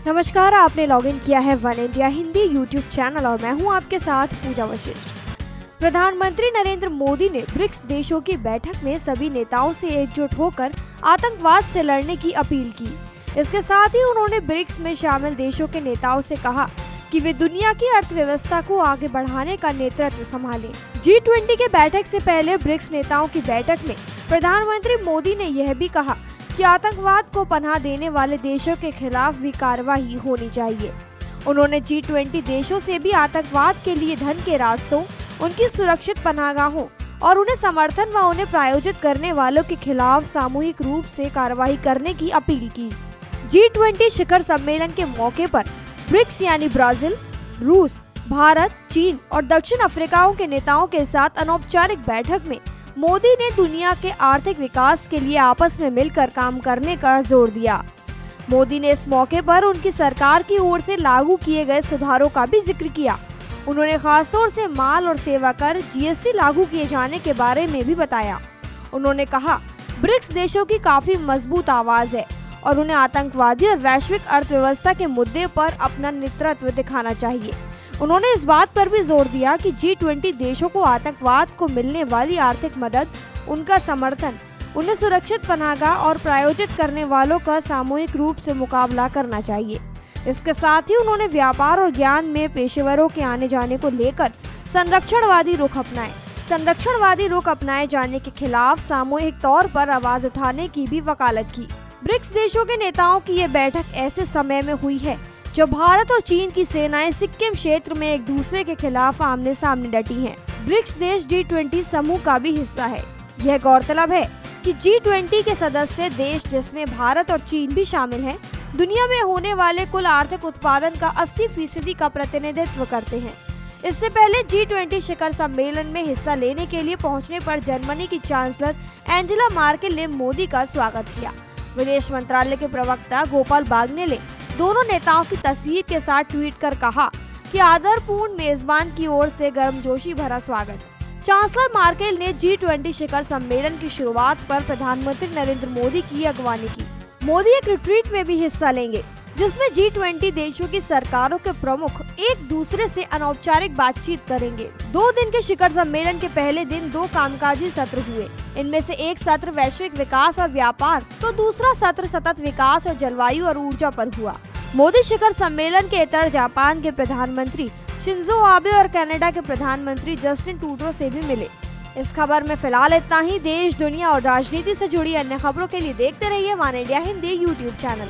नमस्कार, आपने लॉगिन किया है one India Hindi YouTube channel और मैं हूं आपके साथ पूजा वशिष्ठ। प्रधानमंत्री नरेंद्र मोदी ने ब्रिक्स देशों की बैठक में सभी नेताओं से एकजुट होकर आतंकवाद से लड़ने की अपील की। इसके साथ ही उन्होंने ब्रिक्स में शामिल देशों के नेताओं से कहा कि वे दुनिया की अर्थव्यवस्था को आगे बढ़ाने का नेतृत्व संभालें। G20 के बैठक से पहले ब्रिक्स नेताओं की बैठक में प्रधानमंत्री मोदी ने यह भी कहा कि आतंकवाद को पनाह देने वाले देशों के खिलाफ भी कार्रवाई होनी चाहिए। उन्होंने G20 देशों से भी आतंकवाद के लिए धन के रास्तों, उनकी सुरक्षित पनाहगाहों और उन्हें समर्थन व उन्हें प्रायोजित करने वालों के खिलाफ सामूहिक रूप से कार्रवाई करने की अपील की। G20 शिखर सम्मेलन के मौके पर ब्रिक्स यानी ब्राजील, रूस, भारत, चीन और दक्षिण अफ्रीका के नेताओं के साथ अनौपचारिक बैठक में मोदी ने दुनिया के आर्थिक विकास के लिए आपस में मिलकर काम करने का जोर दिया। मोदी ने इस मौके पर उनकी सरकार की ओर से लागू किए गए सुधारों का भी जिक्र किया। उन्होंने खासतौर से माल और सेवा कर GST लागू किए जाने के बारे में भी बताया। उन्होंने कहा, ब्रिक्स देशों की काफी मजबूत आवाज है और उन्हें आतंकवादी और वैश्विक अर्थव्यवस्था के मुद्दे पर अपना नेतृत्व दिखाना चाहिए। उन्होंने इस बात पर भी जोर दिया कि G20 देशों को आतंकवाद को मिलने वाली आर्थिक मदद, उनका समर्थन, उन्हें सुरक्षित पनाहगाह और प्रायोजित करने वालों का सामूहिक रूप से मुकाबला करना चाहिए। इसके साथ ही उन्होंने व्यापार और ज्ञान में पेशेवरों के आने जाने को लेकर संरक्षणवादी रुख अपनाए जाने के खिलाफ सामूहिक तौर पर आवाज उठाने की भी वकालत की। ब्रिक्स देशों के नेताओं की ये बैठक ऐसे समय में हुई है जब भारत और चीन की सेनाएं सिक्किम क्षेत्र में एक दूसरे के खिलाफ आमने सामने डटी हैं। ब्रिक्स देश G20 समूह का भी हिस्सा है। यह गौरतलब है कि G20 के सदस्य देश, जिसमें भारत और चीन भी शामिल हैं, दुनिया में होने वाले कुल आर्थिक उत्पादन का 80% का प्रतिनिधित्व करते हैं। इससे पहले G20 शिखर सम्मेलन में हिस्सा लेने के लिए पहुंचने पर जर्मनी की चांसलर एंजेला मार्केल ने मोदी का स्वागत किया। विदेश मंत्रालय के प्रवक्ता गोपाल बागने ने दोनों नेताओं की तस्वीर के साथ ट्वीट कर कहा कि आदरपूर्ण मेजबान की ओर से गर्मजोशी भरा स्वागत। चांसलर मार्केल ने G20 शिखर सम्मेलन की शुरुआत पर प्रधानमंत्री नरेंद्र मोदी की अगवानी की। मोदी एक रिट्रीट में भी हिस्सा लेंगे, जिसमें G20 देशों की सरकारों के प्रमुख एक दूसरे से अनौपचारिक बातचीत करेंगे। 2 दिन के शिखर सम्मेलन के पहले दिन 2 कामकाजी सत्र हुए। इनमें से एक सत्र वैश्विक विकास और व्यापार, तो दूसरा सत्र सतत विकास और जलवायु और ऊर्जा पर हुआ। मोदी शिखर सम्मेलन के इतर जापान के प्रधानमंत्री शिंजो आबे और कनाडा के प्रधानमंत्री जस्टिन ट्रूडो से भी मिले। इस खबर में फिलहाल इतना ही। देश, दुनिया और राजनीति से जुड़ी अन्य खबरों के लिए देखते रहिए one India Hindi YouTube channel.